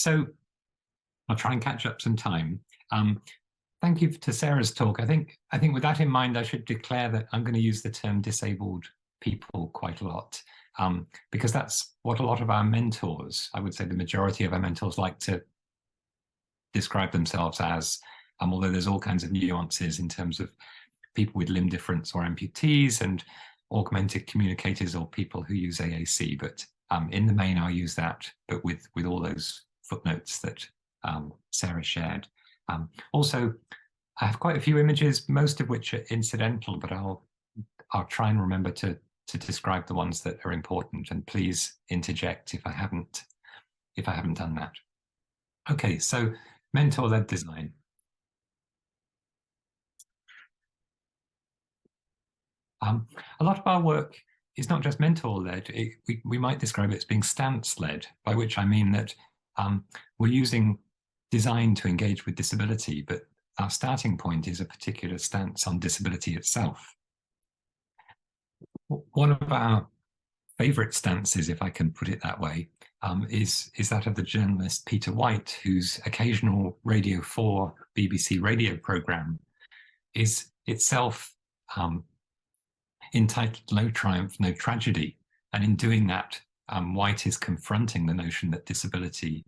So I'll try and catch up some time. Thank you to Sarah's talk. I think with that in mind, I should declare that I'm going to use the term disabled people quite a lot, because that's what a lot of our mentors, I would say the majority of our mentors, like to describe themselves as, although there's all kinds of nuances in terms of people with limb difference or amputees and augmented communicators or people who use AAC. But in the main, I'll use that, but with all those footnotes that Sarah shared. Also, I have quite a few images, most of which are incidental, but I'll try and remember to describe the ones that are important, and please interject if I haven't done that. Okay, so mentor-led design. A lot of our work is not just mentor-led. We might describe it as being stance-led, by which I mean that we're using design to engage with disability, but our starting point is a particular stance on disability itself. One of our favorite stances, if I can put it that way, is that of the journalist Peter White, whose occasional Radio 4 BBC radio programme is itself entitled No Triumph, No Tragedy. And in doing that, White is confronting the notion that disability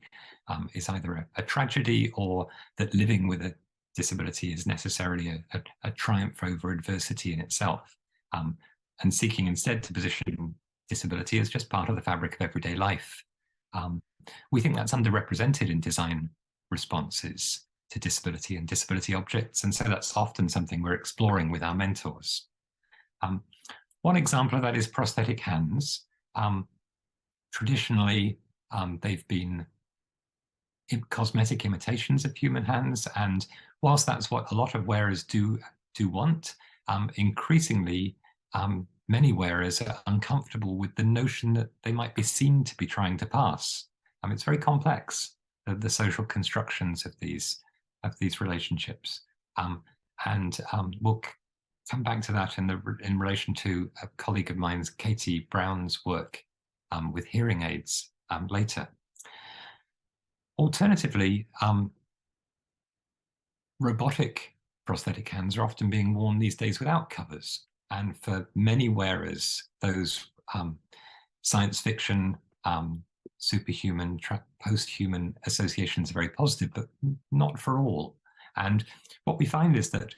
is either a tragedy, or that living with a disability is necessarily a triumph over adversity in itself, and seeking instead to position disability as just part of the fabric of everyday life. We think that's underrepresented in design responses to disability and disability objects, and so that's often something we're exploring with our mentors. One example of that is prosthetic hands. Traditionally, they've been cosmetic imitations of human hands, and whilst that's what a lot of wearers do want, increasingly many wearers are uncomfortable with the notion that they might be seen to be trying to pass. It's very complex, the social constructions of these relationships, and we'll come back to that in relation to a colleague of mine's, Katie Brown's work with hearing aids later. Alternatively, robotic prosthetic hands are often being worn these days without covers. And for many wearers, those science fiction, superhuman, post-human associations are very positive, but not for all. And what we find is that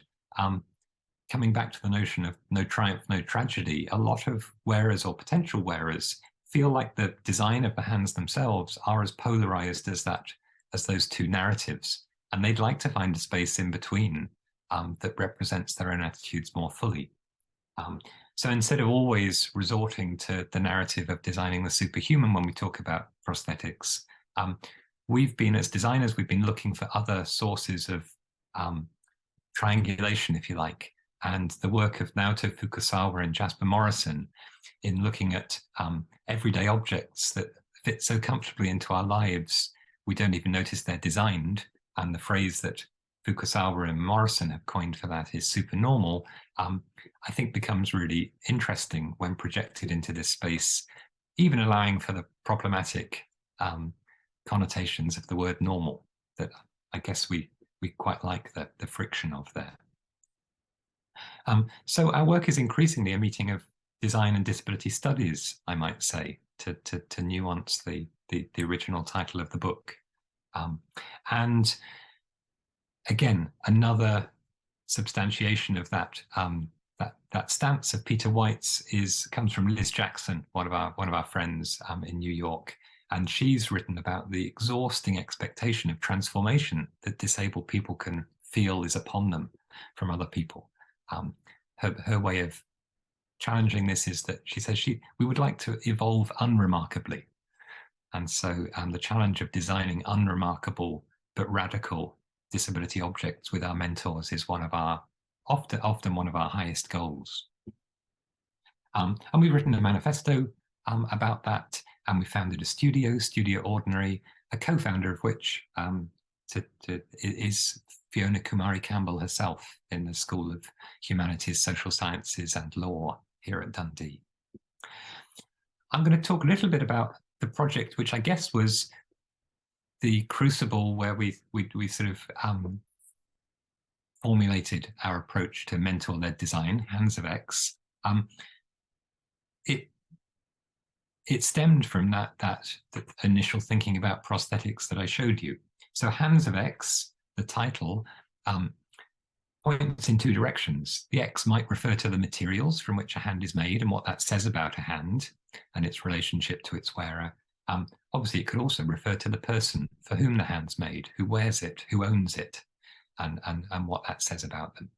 coming back to the notion of no triumph, no tragedy, a lot of wearers or potential wearers feel like the design of the hands themselves are as polarized as those two narratives. And they'd like to find a space in between that represents their own attitudes more fully. So instead of always resorting to the narrative of designing the superhuman when we talk about prosthetics, we've been, as designers, we've been looking for other sources of triangulation, if you like. And the work of Naoto Fukusawa and Jasper Morrison in looking at everyday objects that fit so comfortably into our lives, we don't even notice they're designed. And the phrase that Fukusawa and Morrison have coined for that is supernormal, I think becomes really interesting when projected into this space, even allowing for the problematic connotations of the word normal that I guess we quite like the friction of there. So our work is increasingly a meeting of design and disability studies, I might say, to nuance the original title of the book. And again, another substantiation of that stance of Peter White's comes from Liz Jackson, one of our friends in New York, and she's written about the exhausting expectation of transformation that disabled people can feel is upon them from other people. Her way of challenging this is that she says we would like to evolve unremarkably, and so the challenge of designing unremarkable but radical disability objects with our mentors is one of our often one of our highest goals. And we've written a manifesto about that, and we founded a Studio Ordinary, a co-founder of which is Fiona Kumari Campbell herself in the School of Humanities, Social Sciences and Law here at Dundee. I'm going to talk a little bit about the project, which I guess was the crucible where we sort of formulated our approach to mentor-led design, Hands of X, it stemmed from that initial thinking about prosthetics that I showed you. So Hands of X, the title, points in two directions. The X might refer to the materials from which a hand is made and what that says about a hand and its relationship to its wearer. Obviously, it could also refer to the person for whom the hand's made, who wears it, who owns it, and what that says about them.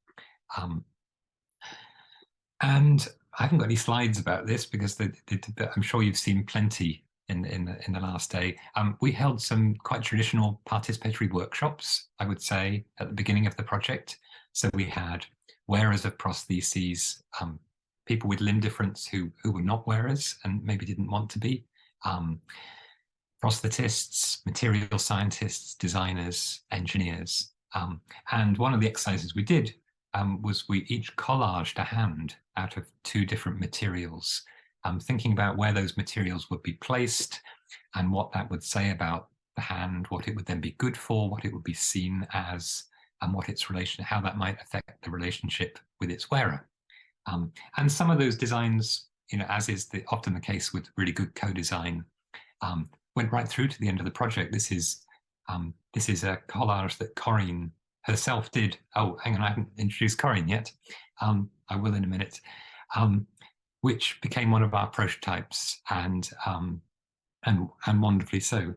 And I haven't got any slides about this because I'm sure you've seen plenty in the last day. We held some quite traditional participatory workshops, I would say, at the beginning of the project. So we had wearers of prostheses, people with limb difference who were not wearers and maybe didn't want to be, prosthetists, material scientists, designers, engineers. And one of the exercises we did was we each collaged a hand out of two different materials, thinking about where those materials would be placed and what that would say about the hand, what it would then be good for, what it would be seen as, and what its relation, how that might affect the relationship with its wearer. And some of those designs, as is often the case with really good co-design, went right through to the end of the project. This is a collage that Corinne herself did. Oh, hang on, I haven't introduced Corinne yet. I will in a minute. Which became one of our prototypes, and wonderfully so.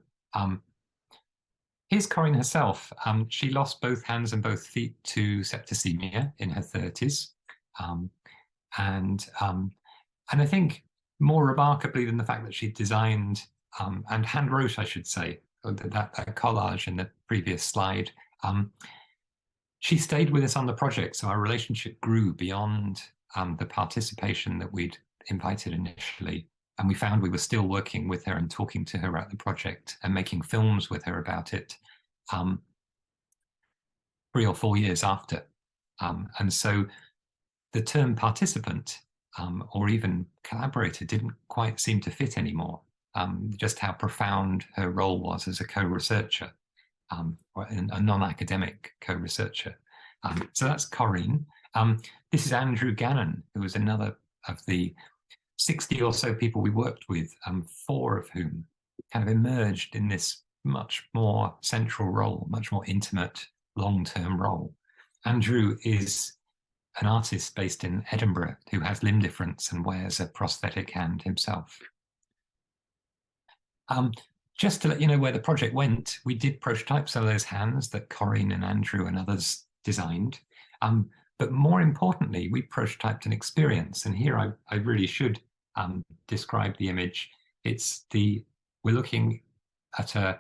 Here's Corinne herself. She lost both hands and both feet to septicemia in her 30s, and I think more remarkably than the fact that she designed and hand wrote, I should say, that collage in the previous slide. She stayed with us on the project, so our relationship grew beyond the participation that we'd invited initially. And we found we were still working with her and talking to her at the project and making films with her about it 3 or 4 years after. And so the term participant or even collaborator didn't quite seem to fit anymore, just how profound her role was as a co-researcher, or a non-academic co-researcher. So that's Corinne. This is Andrew Gannon, who was another of the 60 or so people we worked with, 4 of whom kind of emerged in this much more central role, much more intimate, long-term role. Andrew is an artist based in Edinburgh who has limb difference and wears a prosthetic hand himself. Just to let you know where the project went, we did prototype some of those hands that Corinne and Andrew and others designed. But more importantly, we prototyped an experience. And here I really should describe the image. We're looking at a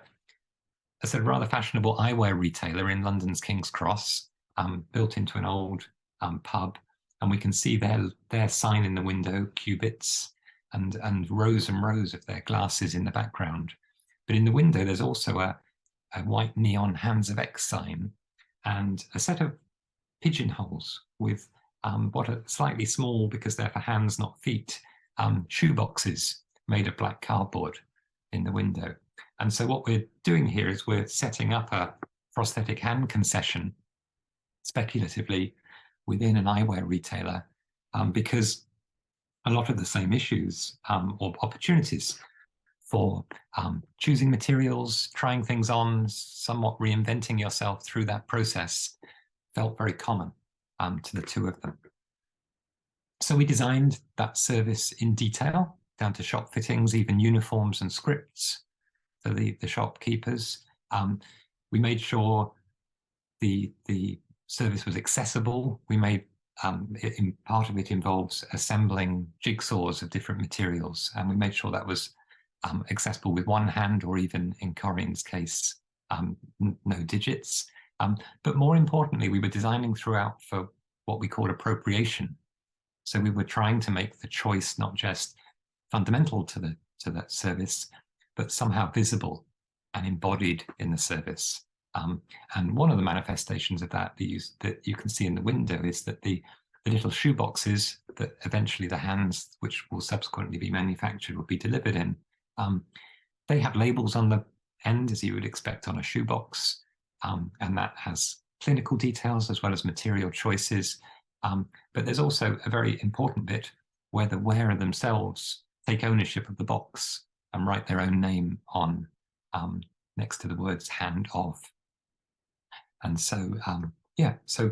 sort of rather fashionable eyewear retailer in London's King's Cross, built into an old pub. And we can see their sign in the window, Qubits, and rows of their glasses in the background. But in the window, there's also a white neon Hands of X sign and a set of pigeonholes with what are slightly small, because they're for hands, not feet, shoe boxes made of black cardboard in the window. And so what we're doing here is we're setting up a prosthetic hand concession speculatively within an eyewear retailer, because a lot of the same issues or opportunities for choosing materials, trying things on, somewhat reinventing yourself through that process felt very common to the two of them. So we designed that service in detail, down to shop fittings, even uniforms and scripts for the shopkeepers. We made sure the service was accessible. We made part of it involves assembling jigsaws of different materials, and we made sure that was accessible with one hand, or even in Corinne's case, no digits. But more importantly, we were designing throughout for what we call appropriation. So we were trying to make the choice not just fundamental to that service, but somehow visible and embodied in the service. And one of the manifestations of that that you can see in the window is that the little shoe boxes that eventually the hands, which will subsequently be manufactured, will be delivered in, they have labels on the end, as you would expect on a shoebox, and that has clinical details as well as material choices. But there's also a very important bit where the wearer themselves take ownership of the box and write their own name on next to the words "hand of." And so, yeah, so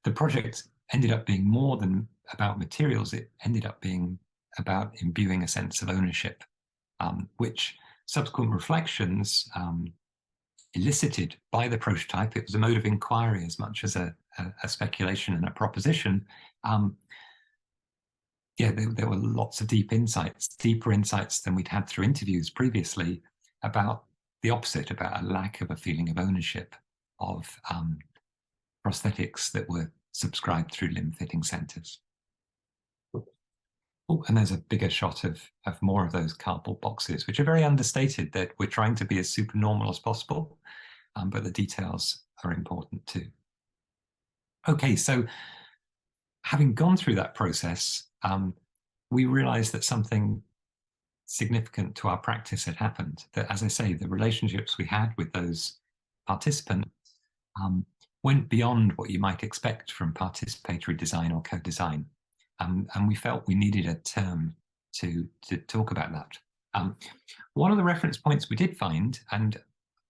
the project ended up being more than about materials. It ended up being about imbuing a sense of ownership, which subsequent reflections elicited by the prototype. It was a mode of inquiry as much as a speculation and a proposition. Yeah, there were lots of deep insights, deeper insights than we'd had through interviews previously, about the opposite, about a lack of a feeling of ownership of prosthetics that were subscribed through limb fitting centres. Oh, and there's a bigger shot of more of those cardboard boxes, which are very understated, that we're trying to be as super normal as possible, but the details are important too. Okay, so having gone through that process, we realized that something significant to our practice had happened. That, as I say, the relationships we had with those participants went beyond what you might expect from participatory design or co-design. And we felt we needed a term to talk about that. One of the reference points we did find, and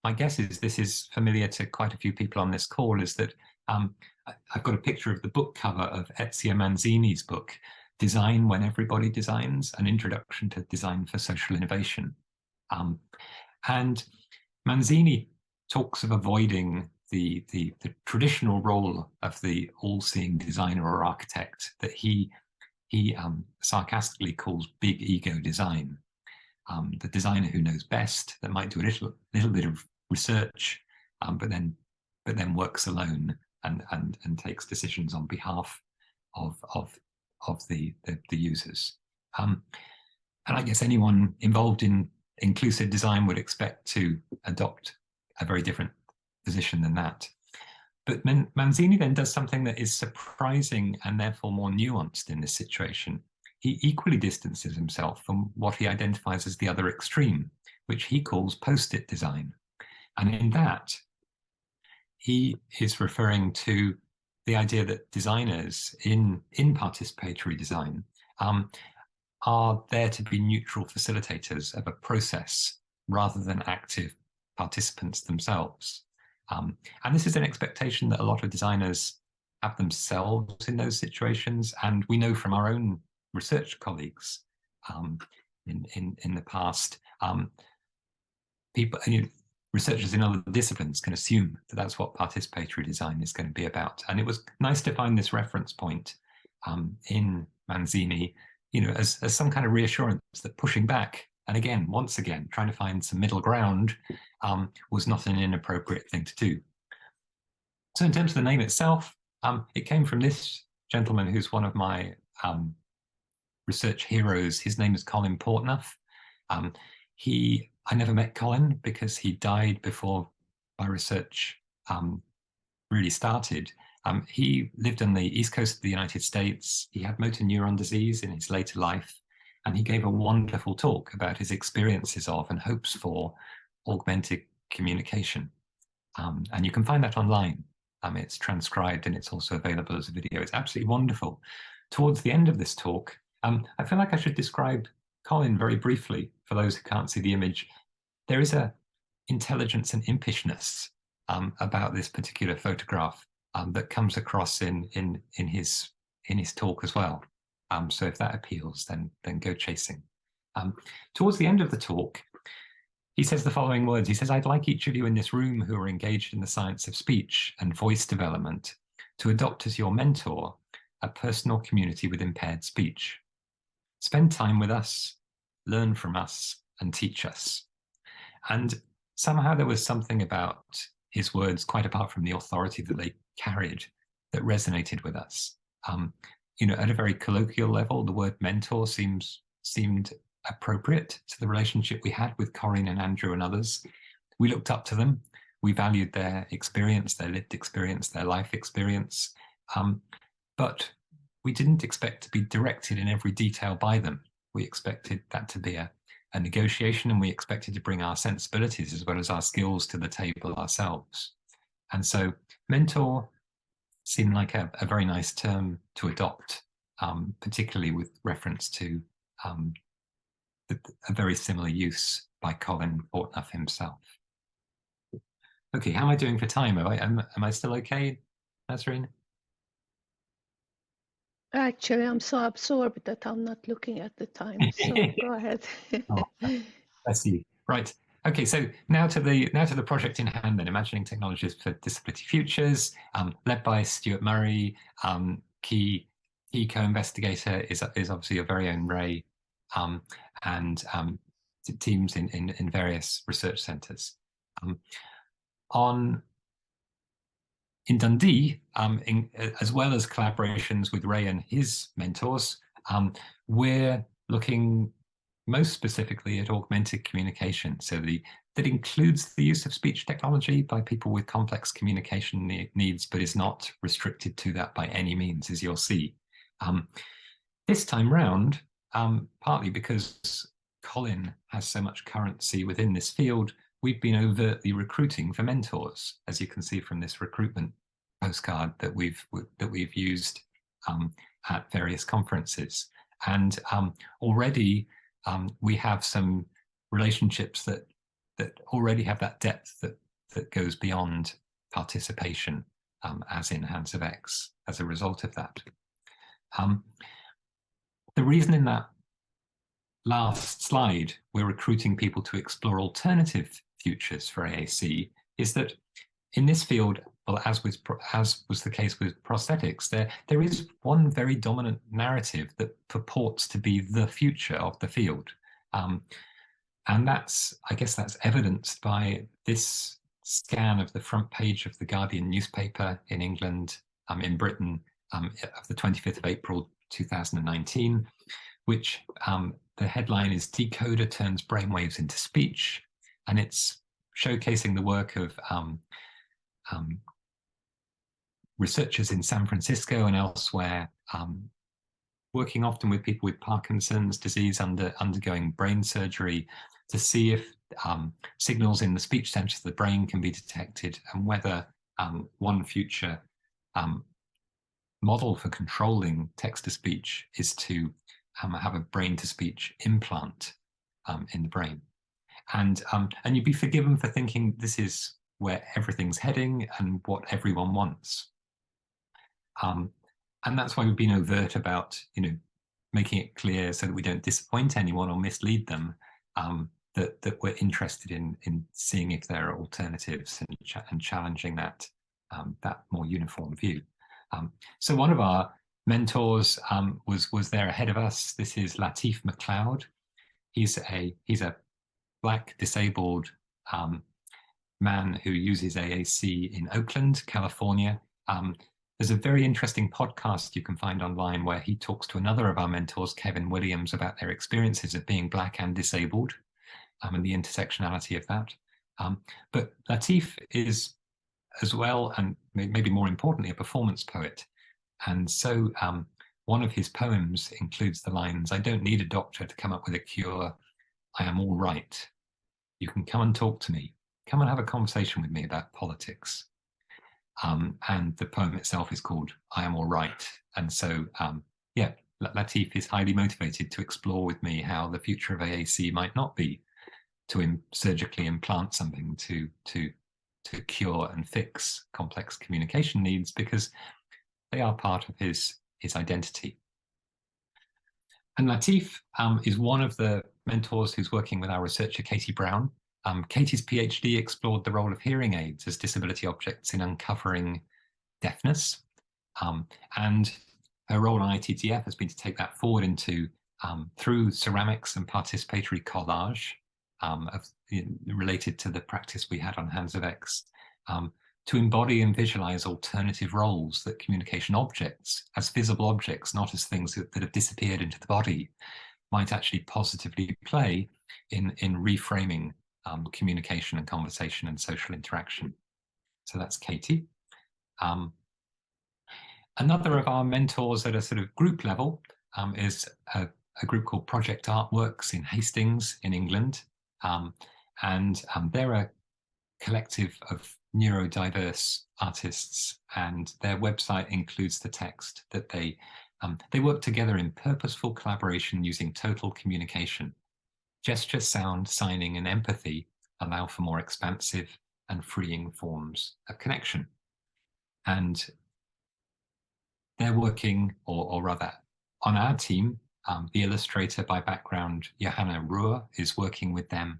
my guess is this is familiar to quite a few people on this call, is that I've got a picture of the book cover of Ezio Manzini's book, Design When Everybody Designs, An Introduction to Design for Social Innovation. And Manzini talks of avoiding the traditional role of the all-seeing designer or architect that he sarcastically calls big ego design. The designer who knows best, that might do a little bit of research, but then works alone and takes decisions on behalf of the users. And I guess anyone involved in inclusive design would expect to adopt a very different position than that. But Manzini then does something that is surprising and therefore more nuanced in this situation. He equally distances himself from what he identifies as the other extreme, which he calls post-it design. And in that, he is referring to the idea that designers in participatory design are there to be neutral facilitators of a process rather than active participants themselves. And this is an expectation that a lot of designers have themselves in those situations. And we know from our own research colleagues in the past, researchers in other disciplines can assume that that's what participatory design is going to be about. And it was nice to find this reference point in Manzini, as some kind of reassurance that pushing back, and again, once again, trying to find some middle ground was not an inappropriate thing to do. So in terms of the name itself, it came from this gentleman who's one of my research heroes. His name is Colin Portnough. I never met Colin because he died before my research really started. He lived on the East Coast of the United States. He had motor neuron disease in his later life, and he gave a wonderful talk about his experiences of and hopes for augmented communication. And you can find that online. It's transcribed and it's also available as a video. It's absolutely wonderful. Towards the end of this talk, I feel like I should describe Colin very briefly for those who can't see the image. There is a intelligence and impishness about this particular photograph that comes across in his talk as well. So if that appeals, then go chasing. Towards the end of the talk, he says the following words. He says, "I'd like each of you in this room who are engaged in the science of speech and voice development to adopt as your mentor a personal community with impaired speech. Spend time with us, learn from us, and teach us." And somehow there was something about his words, quite apart from the authority that they carried, that resonated with us. At a very colloquial level, the word mentor seemed appropriate to the relationship we had with Corinne and Andrew and others. We looked up to them. We valued their experience, their lived experience, their life experience. But we didn't expect to be directed in every detail by them. We expected that to be a a negotiation, and we expected to bring our sensibilities as well as our skills to the table ourselves. And so mentor seemed like a very nice term to adopt, particularly with reference to a very similar use by Colin Portnoy himself. Okay, how am I doing for time? Am I still okay, Nazreen? Actually, I'm so absorbed that I'm not looking at the time. So go ahead. Oh, bless you. Right. Okay, so now to the project in hand then, Imagining Technologies for Disability Futures, led by Stuart Murray. Key co-investigator is obviously your very own Ray, and teams in various research centres. In Dundee, as well as collaborations with Ray and his mentors, we're looking most specifically at augmented communication. So that includes the use of speech technology by people with complex communication needs, but is not restricted to that by any means, as you'll see. This time round, partly because Colin has so much currency within this field, we've been overtly recruiting for mentors, as you can see from this recruitment postcard that we've used at various conferences. And already we have some relationships that already have that depth that goes beyond participation, as in Hands of X, as a result of that. The reason in that last slide we're recruiting people to explore alternative futures for AAC is that in this field, well, as was the case with prosthetics, there is one very dominant narrative that purports to be the future of the field. And I guess that's evidenced by this scan of the front page of the Guardian newspaper in England, in Britain, of the 25th of April, 2019, which the headline is "Decoder Turns Brainwaves into Speech," and it's showcasing the work of researchers in San Francisco and elsewhere, working often with people with Parkinson's disease undergoing brain surgery to see if signals in the speech centers of the brain can be detected, and whether one future model for controlling text-to-speech is to have a brain-to-speech implant in the brain. And you'd be forgiven for thinking this is where everything's heading and what everyone wants. And that's why we've been overt about, making it clear so that we don't disappoint anyone or mislead them, that we're interested in seeing if there are alternatives and challenging that more uniform view. So one of our mentors was there ahead of us. This is Latif McLeod. He's a Black disabled man who uses AAC in Oakland, California. There's a very interesting podcast you can find online where he talks to another of our mentors, Kevin Williams, about their experiences of being Black and disabled, and the intersectionality of that. But Latif is, as well, and maybe more importantly, a performance poet. And so one of his poems includes the lines, "I don't need a doctor to come up with a cure. I am all right. You can come and talk to me. Come and have a conversation with me about politics." And the poem itself is called "I Am All Right." And so, Latif is highly motivated to explore with me how the future of AAC might not be to surgically implant something to cure and fix complex communication needs, because they are part of his identity. And Latif is one of the mentors who's working with our researcher, Katie Brown. Katie's PhD explored the role of hearing aids as disability objects in uncovering deafness. And her role on ITTF has been to take that forward into, through ceramics and participatory collage, related to the practice we had on Hands of X, to embody and visualize alternative roles that communication objects, as visible objects, not as things that have disappeared into the body, might actually positively play in reframing communication and conversation and social interaction. So that's Katie. Another of our mentors at a sort of group level is a group called Project Artworks in Hastings in England. They're a collective of neurodiverse artists, and their website includes the text that they work together in purposeful collaboration using total communication. Gesture, sound, signing, and empathy allow for more expansive and freeing forms of connection. And they're working, or rather, on our team, the illustrator by background, Johanna Ruhr, is working with them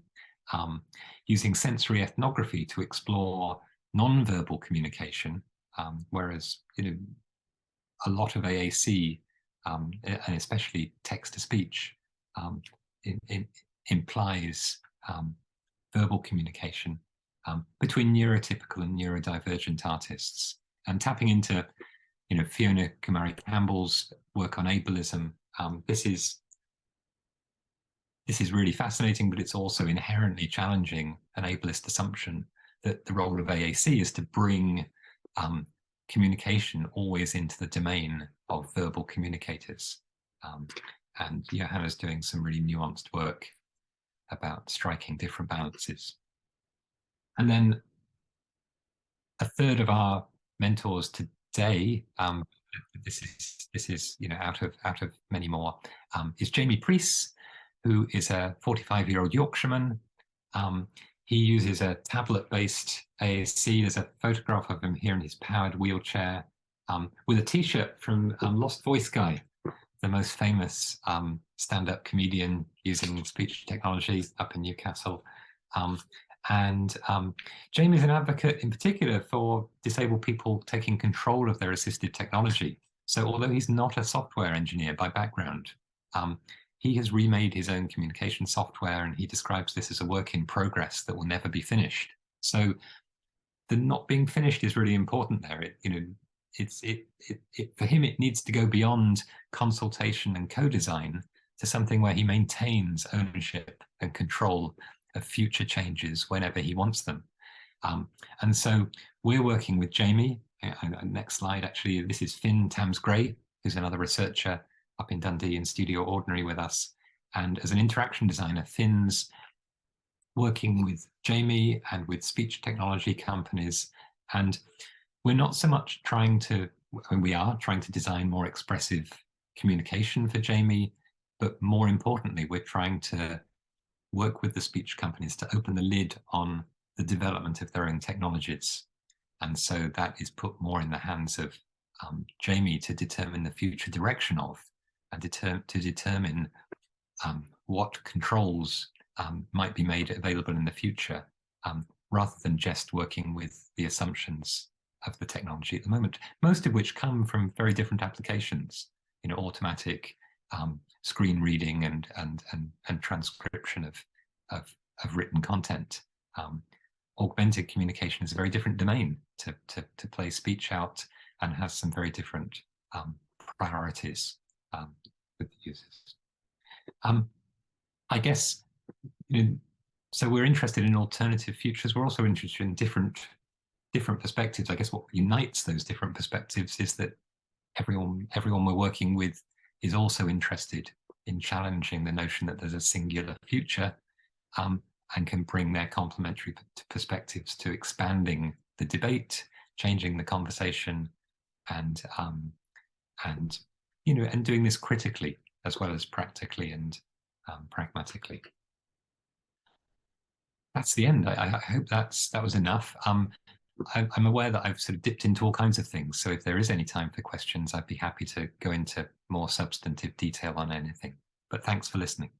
using sensory ethnography to explore non-verbal communication, whereas a lot of AAC, and especially text-to-speech, implies verbal communication between neurotypical and neurodivergent artists. And tapping into Fiona Kumari-Campbell's work on ableism, this is really fascinating, but it's also inherently challenging an ableist assumption that the role of AAC is to bring communication always into the domain of verbal communicators. And Johanna's doing some really nuanced work about striking different balances. And then a third of our mentors today, this is out of many more, is Jamie Preece, who is a 45-year-old Yorkshireman. He uses a tablet-based AAC. There's a photograph of him here in his powered wheelchair with a T-shirt from Lost Voice Guy, the most famous stand-up comedian using speech technology up in Newcastle. Jamie is an advocate in particular for disabled people taking control of their assistive technology. So although he's not a software engineer by background, he has remade his own communication software, and he describes this as a work in progress that will never be finished. So the not being finished is really important there. For him, it needs to go beyond consultation and co-design to something where he maintains ownership and control of future changes whenever he wants them. And so we're working with Jamie. Next slide, actually, this is Finn Tams-Gray, who's another researcher up in Dundee in Studio Ordinary with us. And as an interaction designer, Finn's working with Jamie and with speech technology companies. And we're not so much trying to, we are trying to design more expressive communication for Jamie, but more importantly, we're trying to work with the speech companies to open the lid on the development of their own technologies. And so that is put more in the hands of Jamie to determine the future direction of, and to determine what controls might be made available in the future, rather than just working with the assumptions of the technology at the moment, most of which come from very different applications, automatic screen reading and transcription of written content. Augmented communication is a very different domain to play speech out, and has some very different priorities with the users. I guess, so we're interested in alternative futures. We're also interested in different perspectives. I guess what unites those different perspectives is that everyone we're working with is also interested in challenging the notion that there's a singular future, and can bring their complementary perspectives to expanding the debate, changing the conversation, and doing this critically as well as practically and pragmatically. That's the end. I hope that was enough. I'm aware that I've sort of dipped into all kinds of things, so if there is any time for questions, I'd be happy to go into more substantive detail on anything. But thanks for listening.